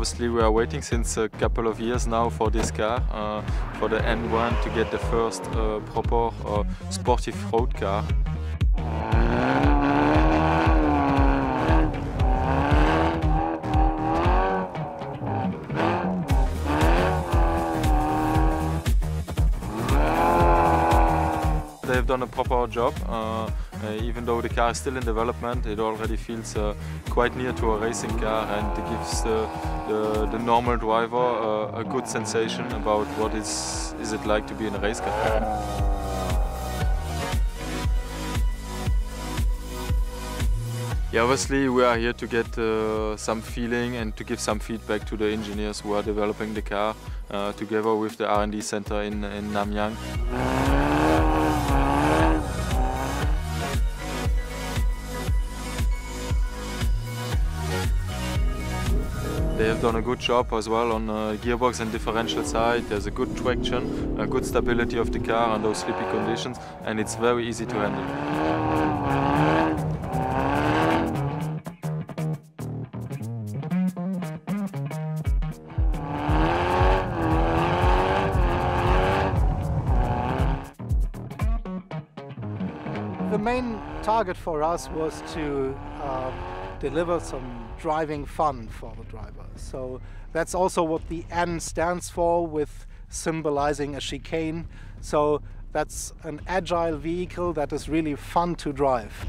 Obviously we are waiting since a couple of years now for this car, for the N1 to get the first proper sportive road car. They've done a proper job. Even though the car is still in development, it already feels quite near to a racing car, and it gives the normal driver a good sensation about what is it like to be in a race car. Yeah, obviously we are here to get some feeling and to give some feedback to the engineers who are developing the car together with the R&D center in Namyangu. They have done a good job as well on gearbox and differential side. There's a good traction, a good stability of the car under those slippy conditions, and it's very easy to handle. The main target for us was to deliver some driving fun for the driver. So that's also what the N stands for, with symbolizing a chicane. So that's an agile vehicle that is really fun to drive.